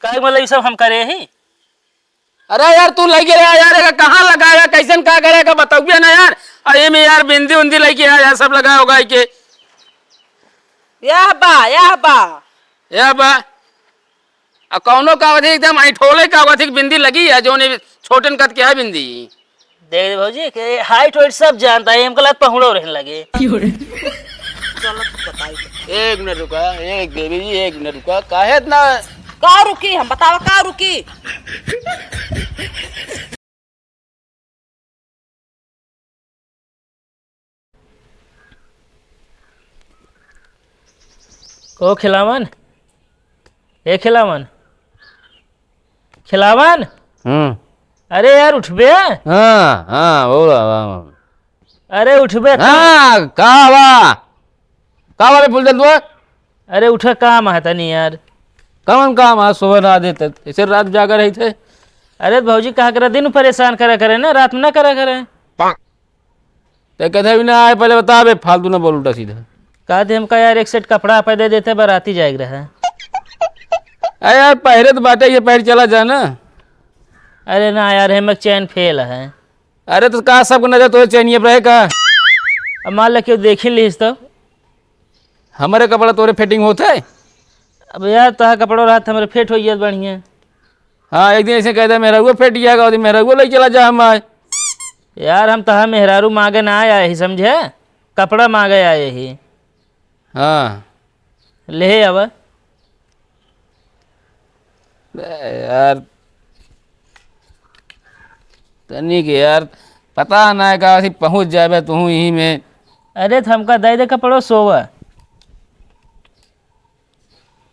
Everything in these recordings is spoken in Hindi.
काय मतलब ये सब हम करे ही। अरे यार तू लेके आ यार, कहाँ लगाएगा, कैसन का करेगा बताइए ना यार। अरे में यार बिंदी उंदी लेके आ यार, सब लगा होगा के यह बा या बा। कौनो कावत एकदम ऐठोले कावत बिंदी लगी है जो ने छोटन कद के है बिंदी। देख भौजी के हाइट वाइट सब जानता है, हमको लगता पहुड़ो रहने लगे। चलो बताई एक मिनट रुका, एक देवी जी एक मिनट रुका, काहे इतना का रुकी, हम बतावा का रुकी। ओ खिलावन, ए खिलावन, खिलावन। अरे यार उठबे। हाँ हाँ बोला। अरे उठबे। हाँ का बे पुल दे तू। अरे उठा काम है तनी यार। कौन काम है, सुबह ना देते ऐसे रात जाकर रही थे। अरे भौजी कहा करे, दिन परेशान करा करे ना, रात में ना करा करे। तो कहते भी ना आए, पहले बता बे, फालतू ना बोल उल्टा सीधा। कहा थे हमका यार एक सेट कपड़ा पे दे देते, बाराती जाएग रहा। अरे यार पहरे तो बाटे, ये पहर चला जा ना। अरे ना यार हेमक चैन फेल है। अरे तो कहा सबको नजर तो चैनिए पर है का। अब मान लो क्यों देख ही लीस तो। हमारे कपड़ा तोरे फिटिंग होता है। अब यार तहा कपड़ो रात हमारे फिट हो गया बढ़िया। हाँ एक दिन ऐसे कहता है मेरा वो फिट जाएगा, और मेरा वो ले चला जा हम आए। यार हम तहा मेहरारू मांगे ना आया ही, समझे, कपड़ा मांगे आए ही। हाँ ले अब यार तनी के यार पता ना है का पहुँच जाए तू यहीं में। अरे तो हमका दे दे कपड़ो सोवा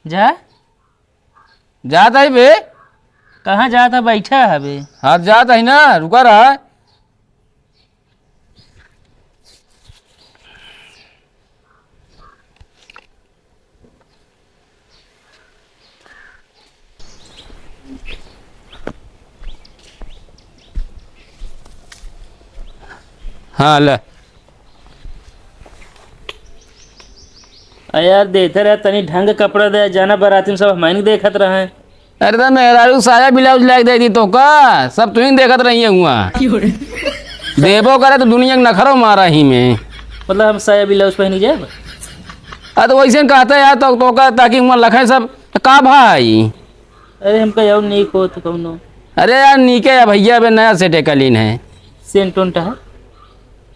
जा। जाता ही बे। कहाँ जाता, बैठा है अभी। हाँ जाता ही ना, रुका रहा। हाँ ले। यार देते रहे तनी ढंग कपड़ा दे, जाना बाराती में सब हमारे देखत रहे। अरे तो मेहरारू साया ब्लाउज लाग दे दी तो का सब तू ही देखत रही है हुआ। देबो करे तो दुनिया के नखरो मारा ही में। मतलब हम साया ब्लाउज पहनी जाए। अरे तो वैसे कहते यार तो का ताकि वहाँ लखे सब तो का भाई। अरे हमका यार नहीं को तो कौनो। अरे यार नीके या भैया बे नया सेट कलीन है। सेंट उंट है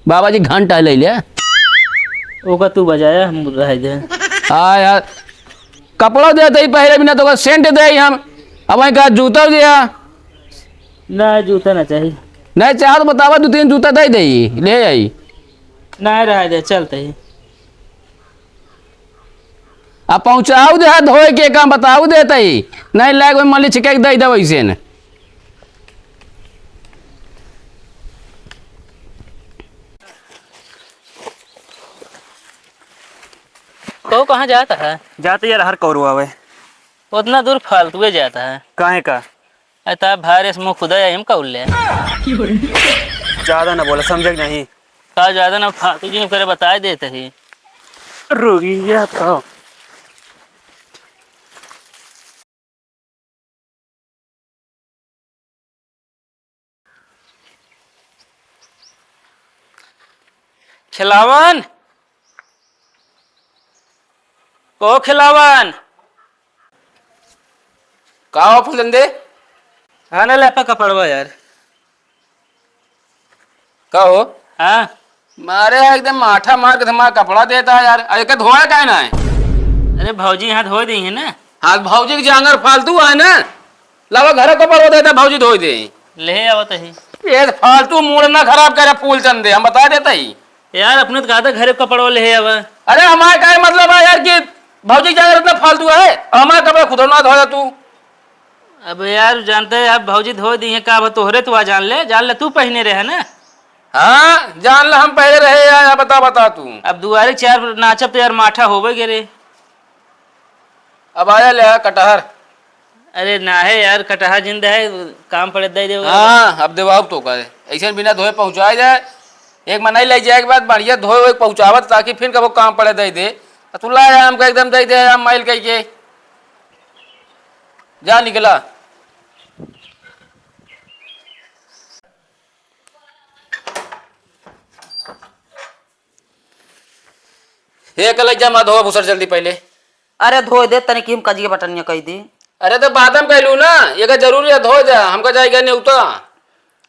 बाबा जी घंटा ले लिया। ओका तू बजाया, हम रह दे। हाँ यार कपड़ा देते ही पहले बिना तो सेंट दे हम। अब वहीं कहा जूता दिया। ना जूता ना चाहिए। नहीं चाह तो बतावा, 2-3 जूता दे दे ले आई। ना रह दे, चलते ही। अब पहुँचाऊ दे धोए के काम बताऊ देते ही नहीं लाग मान ली छिके दे दे वैसे न। तो कहाँ जाता है? जाते यार हर कौरू आवे। उतना दूर फालतू जाता है। काहे का? अतः भारे मुँह खुदा हम कौल ले। ज्यादा ना बोला, समझे नहीं। का ज्यादा ना फालतू जी करे बता देते ही। रोगी या तो खिलावन, ओ खिलावन। का हो फुलंदे? हाँ ना लेपा कपड़वा यार। का हो? हाँ मारे एकदम माठा मार के हमारा कपड़ा देता है यार। अरे का धोया का ना है? अरे भौजी यहाँ धो दी है ना। हाँ भौजी के जांगर फालतू है ना, लावा घर कपड़ा देता भौजी धो दे। ले आवत ही ये फालतू मूड ना खराब करे फूल चंदे, हम बता देता ही यार। अपने तो कहा था घरे कपड़वा ले आवा। अरे हमारे का मतलब है यार कि भौजी जांगर इतना फालतू है, हमारा कपड़ा खुद ना धोया तू। अब यार जानते हैं आप भौजी धो दी है का तोहरे तो जान ले तू पहने रहे ना। हाँ जान ला हम पहले रहे यार, बता तू। अब दुआरे चार नाचब तो यार माठा होबे गे रे। अब आया ले कटहर। अरे ना है यार, कटहा जिंदा है, काम पड़े दे दे। हाँ अब देवाब तो करे ऐसे बिना धोए पहुँचाया जाए। एक मनाई ले जाए के बाद बढ़िया धोए पहुँचावत ताकि फिर कब काम पड़े दे दे। तू ला हमको एकदम दे दे हम माइल कह के। जा निकला। हे कलैया मत धो भूसर जल्दी पहले। अरे धो दे तने की हम कजिए बटनिया कह दी। अरे तो बादम कहलू ना, ये का जरूरी है धो जा, हमका जाएगा नहीं उतना।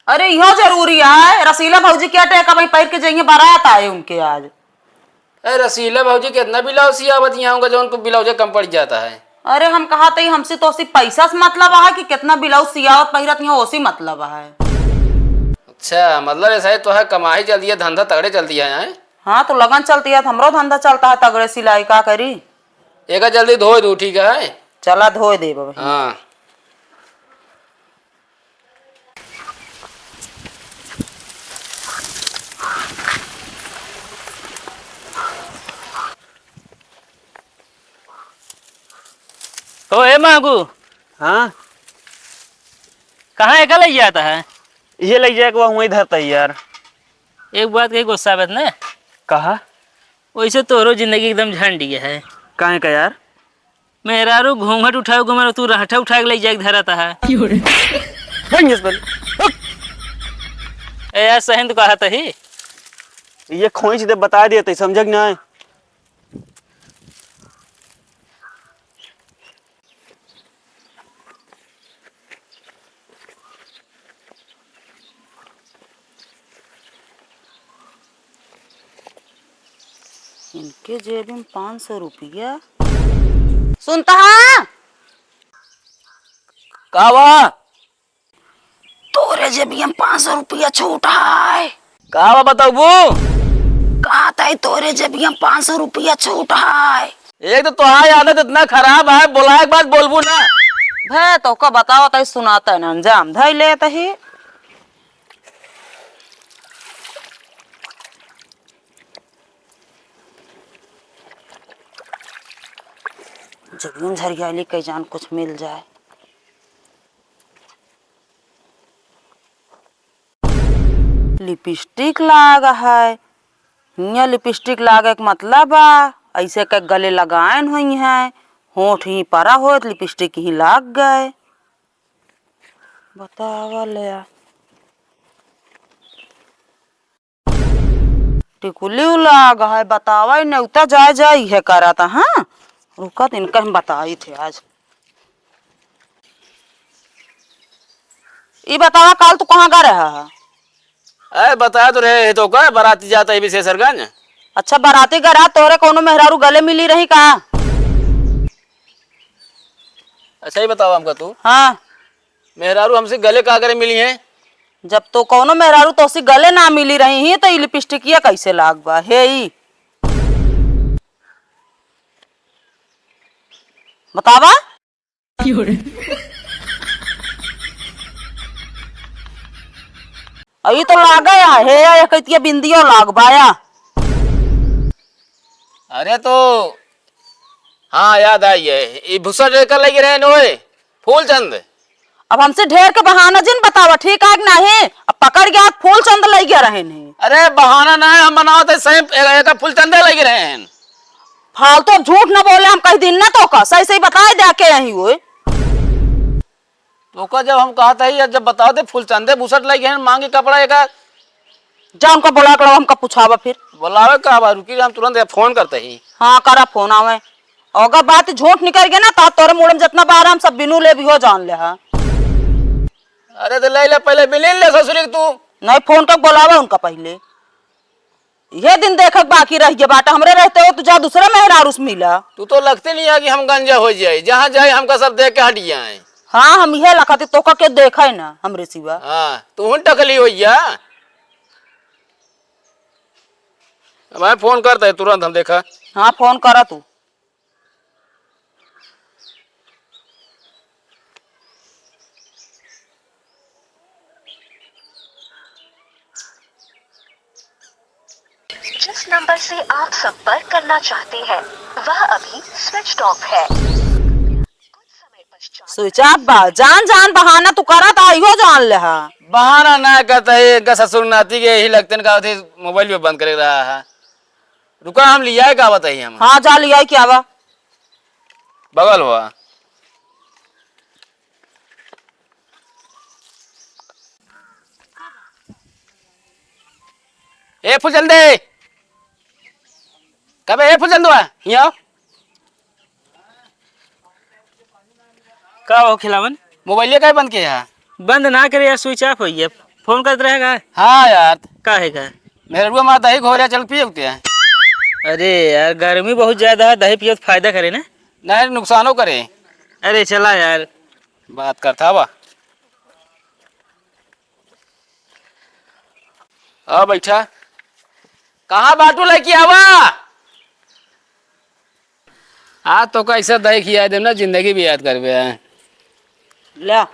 अरे यो जरूरी है, रसीला भौजी क्या टेका भाई पैर के जाइए बारात आए उनके आज। अरे रसीला भाजी कितना ब्लाउज सियावत यहाँ होगा जो ब्लाउज कम पड़ जाता है। अरे हम कहा थे हमसे तो उसी पैसा से मतलब है कि कितना ब्लाउज सियावत पहिरत यहाँ उसी मतलब है। अच्छा मतलब ऐसा है, तो है कमाई चल दिया, धंधा तगड़े चल दिया है। हाँ तो लगन चलती है, हमरो धंधा चलता है तगड़े सिलाई का करी। एक जल्दी धो दू ठीक है। चला धो दे बाबा। हाँ तो ए मांगू हाँ कहाँ एकल ही जाता है? ये लग जाएगा वहीं धरता है यार। एक बात कही गुस्सा बत ना, कहा वैसे तोरो जिंदगी एकदम झंडी है। कहाँ का यार? मेहरारू घूंघट उठाओ घुमा तू राठा उठा के ले जाए धरता है। ए यार सही तो कहा ही। ये खोज दे बता दिए समझ ना। इनके जेब में 500 रुपया। सुनता है कावा तोरे जेब में 500 रुपया छूट है। कावा बताओ वो। कहा था तोरे जेब में 500 रुपया छूट है। एक तो तुम्हारी आदत इतना खराब है, बोला एक बात बोलबू ना। भे तो का बताओ तो सुनाता है ना, अंजाम धई ले तही। जब झरियाली कई जान कुछ मिल जाए। लिपस्टिक लागा है, हिया लिपस्टिक लागे के मतलब ऐसे के गले लगाएन हुई है, होठ ही परा हो लिपस्टिक ही लाग गए। बतावा ले टिकुली लागा है, बतावा ही नहीं जाए जाए है करा था। हाँ रुका तो इनका हम बताई थे आज। ये बतावा कल तू कहाँ का रहा है? अरे बताया तो रहे तो का बाराती जाता है विशेषरगंज। अच्छा बाराती गरा तोरे कोनो मेहरारू गले मिली रही का? अच्छा ही बताओ हमका तू। हाँ मेहरारू हमसे गले का करे मिली है? जब तो कोनो मेहरारू तो उसी गले ना मिली रही ही तो ये लिपस्टिकिया कैसे लाग बा हे ई बतावा। अभी तो लागा या हे या कहती बिंदियो लाग बाया। अरे तो हाँ याद आई है, ये भूसा लेकर लगे रहे नोए फूल चंद। अब हमसे ढेर के बहाना जिन बतावा ठीक है ना है। अब पकड़ गया फूल चंद लग गया रहे नहीं। अरे बहाना ना है, हम बनाओ तो सही एक फूल चंदे लगे रहे हैं। फालतू तो झूठ न बोले हम कहीं दिन ना तो का सही सही बताए दे के यही हुए। तो का जब हम कहा था या जब बताओ थे फूल चंदे भूसट लगे हैं मांगे कपड़ा एक जा उनका बोला करो हमका पूछावा फिर। बोलावे का बार रुकी हम तुरंत फोन करते ही। हाँ करा फोन आवे अगर बात झूठ निकल गया ना तो तोरे मुड़म जितना बार हम सब बिनू ले भी हो जान ले। हाँ अरे तो ले ले पहले मिले ले ससुरी तू नहीं फोन कर बोलावा उनका पहले। ये दिन देखक बाकी रह गया बाटा हमरे रहते हो तुझा दूसरा मेहरारूस मिला। तू तो लगते नहीं है कि हम गंजा हो जाए, जहाँ जाए हमका सब देख के हट जाए। हाँ हम ये लखाते तो का के देखा है ना हमरे सिवा। हाँ तू टकली हो जा। मैं फोन करता है तुरंत हम देखा। हाँ फोन करा तू। जिस नंबर से आप संपर्क करना चाहते हैं वह अभी स्विच ऑफ है। स्विच ऑफ बा जान जान बहाना तू करा था इहो जान ले। हाँ बहाना ना करता है ससुर नाती के यही लगते का थे मोबाइल पे बंद कर रहा है। रुका हम लिया है का बताइए हम। हाँ जा लिया क्या बा बगल हुआ ए फूल चल दे कब ए फूल चल दो यहाँ का हो खिलावन? मोबाइल का बंद किया? बंद ना करे यार, स्विच ऑफ होई है। फोन करते रहेगा। हाँ यार का है का? मेरे रुआ मार दही घोरिया चल पिए होते हैं। अरे यार गर्मी बहुत ज्यादा है, दही पियो तो फायदा करे ना। नहीं नुकसानो करे। अरे चला यार। बात करता वा आ बैठा कहाँ बाटू लेके आवा आज तो कैसे दही खिया दे ना जिंदगी भी याद करवे है। ले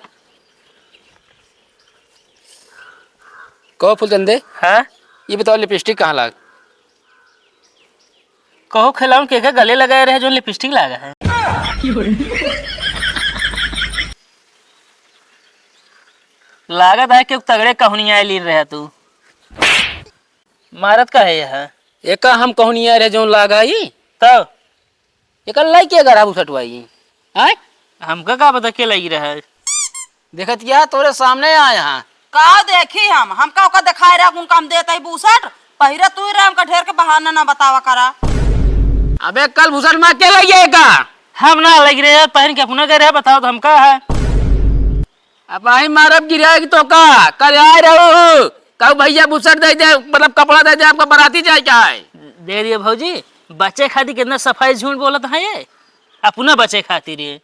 कहो फूल चंदे हाँ ये बताओ लिपस्टिक कहाँ लाग? कहो खिलावन के गले लगाए रहे जो लिपस्टिक लगा है। लागत है कि तगड़े कहुनिया लीन रहे तू। मारत का है यह? एक हम कहनिया रहे जो लागा ही तब एक लाई के गरा सटवाई हैं हमका का पता के लगी रहा है। देखत क्या तोरे सामने आए यहाँ का देखी हम का ओका दिखाए रहा गुन काम देता ही बूसट पहिरे तू ही रहा हमका ढेर के बहाना ना बतावा करा। अबे कल भूसट में क्या लगे का हम ना लग रहे पहन के अपना करे बताओ तो हम का है। अब आई मारब गिराएगी तो का कल आए रहो कब भैया भूसट दे दे मतलब कपड़ा दे दे आपका बराती जाए क्या है दे दिए भौजी। बच्चे खातिर कितना सफाई झूठ बोलत है ये अपना बच्चे खातिर ये।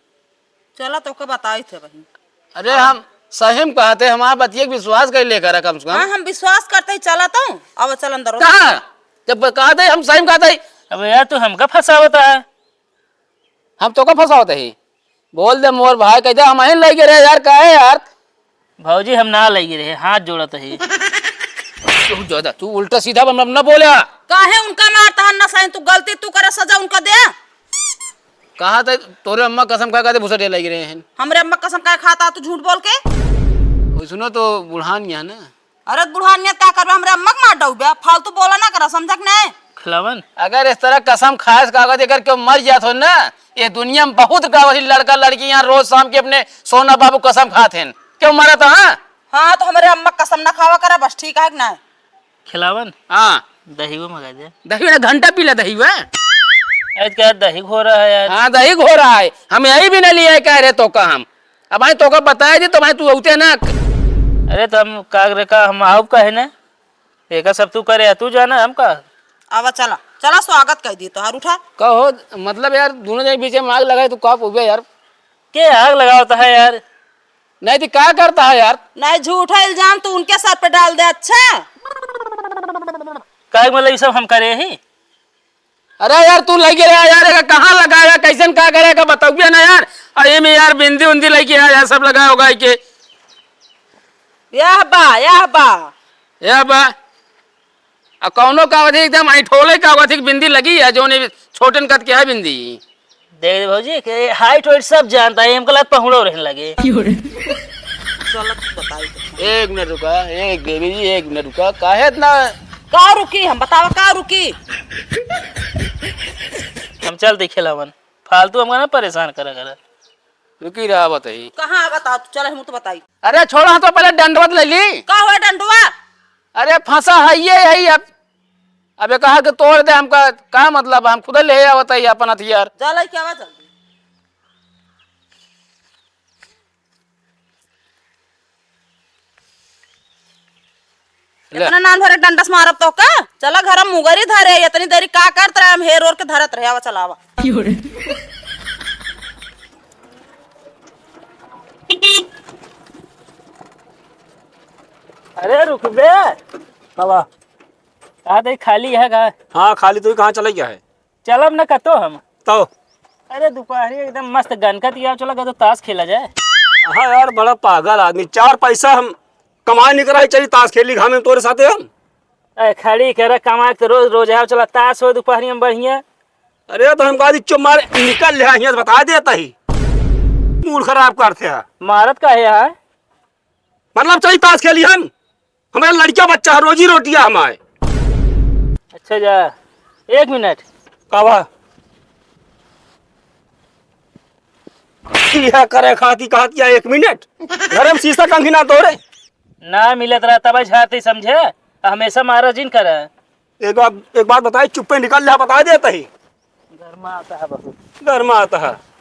चला तो के बताई थे बहन। अरे हम सही में कहते हमारा बतिया विश्वास कर लेकर कम से हाँ कम हम विश्वास करते ही चला तो अब चल अंदर कहा जब कहते हम सही में कहते अब यार तू हमका फंसावता है। हम तो का फंसा होते ही बोल दे मोर भाई कहते हम ही लगे रहे यार कहे यार भौजी हम ना लगी रहे हाथ जोड़त है। तू ज्यादा तू उल्टा सीधा न बोला काहे उनका मारता है ना सही तू गलती तू करे सजा उनका दे। कहा था तोरे अम्मा कसम खा कहते भूसट लगे रहे हैं हमरे अम्मा कसम का खाता तू झूठ बोल के। वो सुनो तो बुढ़ान यहाँ ना अरे बुढ़ानियत क्या करबे हमरे अम्मा के मार डूबे फालतू बोला ना करा समझक नहीं। खिलावन अगर इस तरह कसम खास कागज देकर के मर जात हो ना ये दुनिया में बहुत कागज लड़का लड़की यहाँ रोज शाम के अपने सोना बाबू कसम खाते हैं क्यों मरा था हाँ तो हमारे अम्मा कसम ना खावा करा बस ठीक है ना। खिलावन हाँ दही वो मंगा दे। दही ना घंटा पी ले दही हुआ आज क्या दही हो रहा है यार। हाँ दही घो रहा है हम यही भी नहीं लिए कह रहे तो का हम अब भाई तो का बताया दी तो भाई तू होते ना। अरे तो हम कागरे का हम आउब का है ना एक सब तू करे तू जाना हम का। अब चला चला स्वागत कर दी तो हार उठा कहो मतलब यार दोनों जने बीच में आग लगाए तो कब हुए यार के आग लगाता है यार। नहीं तो क्या करता है यार नहीं झूठा इल्जाम तू उनके सर पे डाल दे। अच्छा काहे मतलब ये सब हम करे ही। अरे यार तू लगे रहा यार कहाँ लगाया कैसे क्या करेगा बताओ ना यार अरे में यार बिंदी उंदी लेके आया सब लगाया होगा के यह बा या बा कौनो का अवधि एकदम ऐठोले का अवधि बिंदी लगी है जो ने छोटन कद के है बिंदी देख दे भौजी के हाइट वाइट सब जानता है हमको लग पहुड़ो रहने लगे। चलो तू बताई तो। एक मिनट रुका एक बेबी जी एक मिनट रुका काहे इतना का रुकी हम बतावा का रुकी। हम चलते खिलावन फालतू हमको ना परेशान करा करा। रुकी रहा बताई कहाँ बता तू चल हम तो बताई। अरे छोड़ा तो पहले दंडवत ले ली का हुआ डंडुआ। अरे फंसा है ये यही अब कहा कि तोड़ दे हमका क्या मतलब हम खुद ले बताइए अपन हथियार चल क्या हुआ जल्दी। इतना नान भरे डंडस मारब तो का चला घर हम मुगरी धरे इतनी देरी का करत रहे हम हेर ओर के धरत रहे आवा चलावा। अरे रुक बे बाबा आ दे खाली है का। हाँ खाली तू कहाँ चला गया है चलब न कतो हम। तो अरे दोपहरी एकदम मस्त गनकत या चला तो ताश खेला जाए। हाँ यार बड़ा पागल आदमी 4 पैसा हम कमाए नहीं करा चलिए ताश खेली घामे तोरे साथे हम। खड़ी कर कमा के रोज रोज आओ चला ताश हो दोपहरी में बढ़िया। अरे तो हम कहा चुप मारे निकल ले यहाँ से बता देता ही मूड खराब करते हैं मारत का है यार। मतलब चलिए ताश खेली हम हमारे लड़किया बच्चा है रोजी रोटियां हमारे। अच्छा जा 1 मिनट कावा यह करे खाती कहती 1 मिनट घर में शीशा कंघी ना तोड़े ना मिलत रहा तब झाते समझे हमेशा मारा जिन कर एक बात बताए, चुप्पे निकल रहा, बता देता ही। घर में आता है बहुत। घर में आता है।